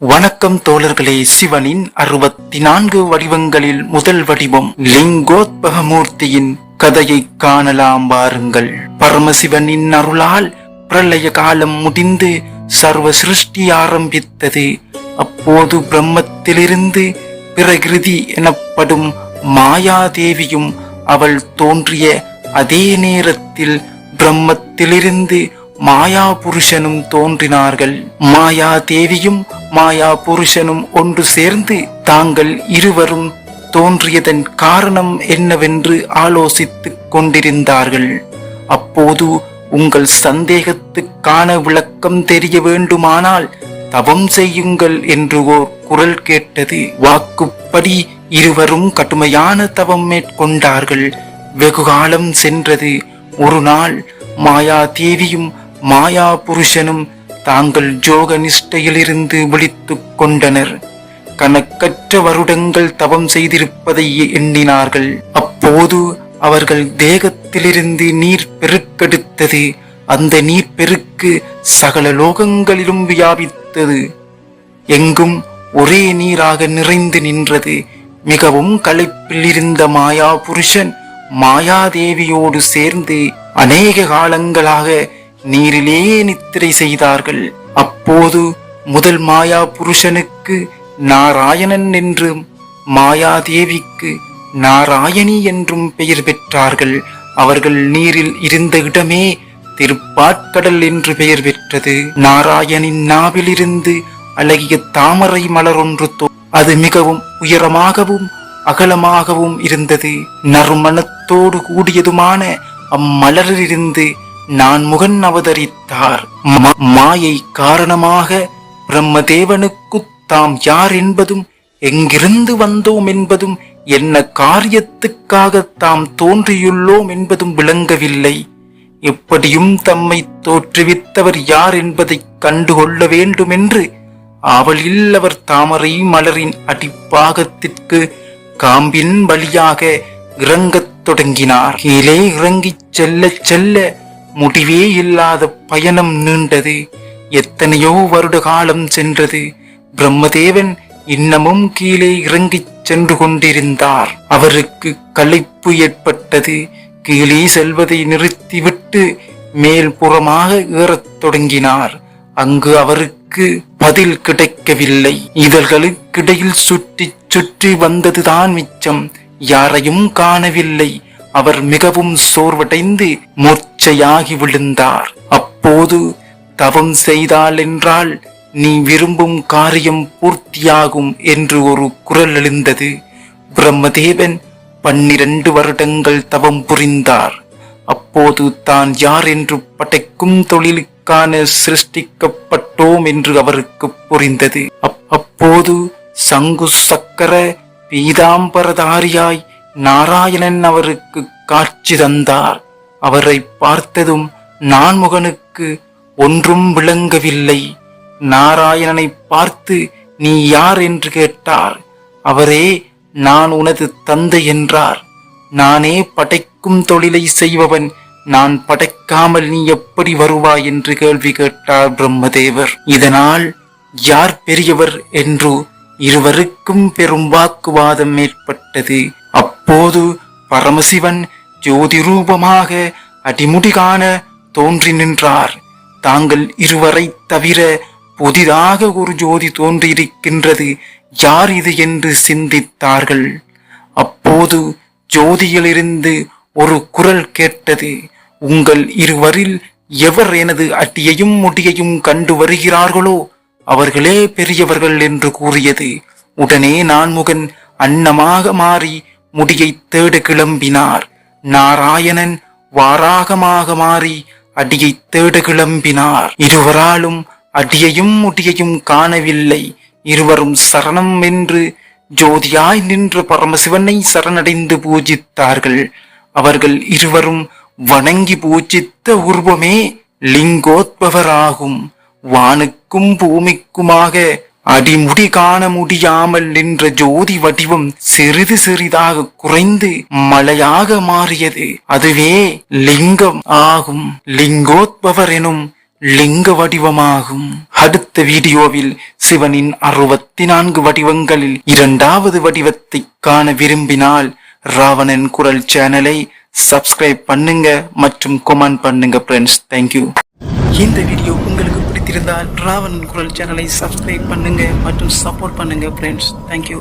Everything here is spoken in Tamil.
வணக்கம் தோழர்களே. சிவனின் 64 வடிவங்களில் முதல் வடிவம் லிங்கோத்பகமூர்த்தியின் கதையை காணலாம் வாருங்கள். பரமசிவனின் அருளால் பிரளய காலம் முடிந்து சர்வ சிருஷ்டி ஆரம்பித்தது. அப்போது பிரம்மத்திலிருந்து பிரகிருதி எனப்படும் மாயாதேவியும் அவள் தோன்றிய அதே நேரத்தில் பிரம்மத்திலிருந்து மாயா புருஷனும் தோன்றினார்கள். மாயா தேவியும் மாயா புருஷனும் ஒன்று சேர்ந்து தாங்கள் இருவரும் தோன்றியதன் காரணம் என்னவென்று ஆலோசித்துக் கொண்டிருந்தார்கள். அப்போது உங்கள் சந்தேகத்துக்கான விளக்கம் தெரிய வேண்டுமானால் தவம் செய்யுங்கள் என்று ஓர் குரல் கேட்டது. வாக்குப்படி இருவரும் கடுமையான தவம் மேற்கொண்டார்கள். வெகுகாலம் சென்றது. ஒரு நாள் மாயா தேவியும் மாயா புருஷனும் தாங்கள் ஜோக நிஷ்டையிலிருந்து விழித்துக் கொண்டனர். கணக்கற்ற வருடங்கள் தவம் செய்திருப்பதை எண்ணினார்கள். அப்போது அவர்கள் தேகத்திலிருந்து நீர் பெருக்கெடுத்தது. அந்த நீர் பெருக்கு சகல லோகங்களிலும் வியாபித்தது. எங்கும் ஒரே நீராக நிறைந்து நின்றது. மிகவும் களைப்பில் இருந்த மாயா புருஷன் மாயாதேவியோடு சேர்ந்து அநேக காலங்களாக நீரிலே நித்திரை செய்தார்கள். அப்போது முதல் மாயா புருஷனுக்கு நாராயணன் என்றும் மாயாதேவிக்கு நாராயணி என்றும் பெயர் பெற்றார்கள். அவர்கள் நீரில் இருந்த இடமே திருப்பாற்கடல் என்று பெயர் பெற்றது. நாராயணின் நாவிலிருந்து அழகிய தாமரை மலர் ஒன்று அது மிகவும் உயரமாகவும் அகலமாகவும் இருந்தது. நறுமணத்தோடு கூடியதுமான அம்மலரிலிருந்து நான் முகன் அவதரித்தார். மாயை காரணமாக பிரம்மதேவனுக்கு தாம் யார் என்பதும் எங்கிருந்து வந்தோம் என்பதும் என்ன காரியத்துக்காக தாம் தோன்றியுள்ளோம் என்பதும் விளங்கவில்லை. எப்படியும் தம்மை தோற்றுவித்தவர் யார் என்பதை கண்டுகொள்ள வேண்டும் என்று ஆவலில் அவர் தாமரை மலரின் அடிப்பாகத்திற்கு காம்பின் வழியாக இறங்கத் தொடங்கினார். கீழே இறங்கிச் செல்ல செல்ல முடிவே இல்லாத பயணம் நீண்டது. எத்தனையோ வருட காலம் சென்றது. பிரம்மதேவன் இன்னமும் கீழே இறங்கிச் சென்று கொண்டிருந்தார். அவருக்கு களைப்பு ஏற்பட்டது. கீழே செல்வதை நிறுத்திவிட்டு மேல் புறமாக ஏறத் தொடங்கினார். அங்கு அவருக்கு பதில் கிடைக்கவில்லை. இதழ்களுக்கிடையில் சுற்றி சுற்றி வந்ததுதான் மிச்சம். யாரையும் காணவில்லை. அவர் மிகவும் சோர்வடைந்து மூர்ச்சையாகி விழுந்தார். அப்போது தவம் செய்தால் என்றால் நீ விரும்பும் காரியம் பூர்த்தியாகும் என்று ஒரு குரல் எழுந்தது. பிரம்மதேவன் 12 வருடங்கள் தவம் புரிந்தார். அப்போது தான் யார் என்று படைக்கும் தொழிலுக்கான சிருஷ்டிக்கப்பட்டோம் என்று அவருக்கு புரிந்தது. அப்போது சங்கு சக்கர பீதாம்பரதாரியாய் நாராயணன் அவருக்கு காட்சி தந்தார். அவரை பார்த்ததும் நான்முகனுக்கு ஒன்றும் விளங்கவில்லை. நாராயணனை பார்த்து நீ யார் என்று கேட்டார். அவரே நான் உனது தந்தை என்றார். நானே படைக்கும் தொழிலை செய்பவன். நான் படைக்காமல் நீ எப்படி வருவாய் என்று கேள்வி கேட்டார் பிரம்மதேவர். இதனால் யார் பெரியவர் என்று இருவருக்கும் பெரும் வாக்குவாதம் ஏற்பட்டது. அப்போது பரமசிவன் ஜோதி ரூபமாக அடிமுடி காண தோன்றி நின்றார். தாங்கள் இருவரை தவிர புதிதாக ஒரு ஜோதி தோன்றியிருக்கின்றது. யார் இது என்று சிந்தித்தார்கள். அப்போது ஜோதியிலிருந்து ஒரு குரல் கேட்டது. உங்கள் இருவரில் எவர் எனது அடியையும் முடியையும் கண்டு வருகிறார்களோ அவர்களே பெரியவர்கள் என்று கூறியது. உடனே நான்முகன் அன்னமாக மாறி முடியை தேட கிளம்பினார். நாராயணன் வாராகமாக மாறி அடியை தேட கிளம்பினார். இருவராலும் அடியையும் முடியையும் காணவில்லை. இருவரும் சரணம் என்று ஜோதியாய் நின்ற பரமசிவனை சரணடைந்து பூஜித்தார்கள். அவர்கள் இருவரும் வணங்கி பூஜித்த உருவமே லிங்கோத்பவராகும். வானுக்கும் பூமிக்குமாக அடிமுடி காண முடியாமல் நின்ற ஜோதி வடிவம் சிறிது சிறிதாக குறைந்து மலையாக மாறியது. அதுவே லிங்கம் ஆகும். லிங்கோத்பவர் எனும் லிங்க வடிவமாகும். அடுத்த வீடியோவில் சிவனின் 64 வடிவங்களில் இரண்டாவது வடிவத்தை காண விரும்பினால் ராவணன் குரல் சேனலை சப்ஸ்கிரைப் பண்ணுங்க மற்றும் கமெண்ட் பண்ணுங்க ஃப்ரெண்ட்ஸ். தேங்க்யூ. இந்த வீடியோ உங்களுக்கு பிடித்திருந்தால் ராவணன் குரல் சேனலை சப்ஸ்கிரைப் பண்ணுங்க மற்றும் சப்போர்ட் பண்ணுங்க ஃப்ரெண்ட்ஸ். தேங்க்யூ.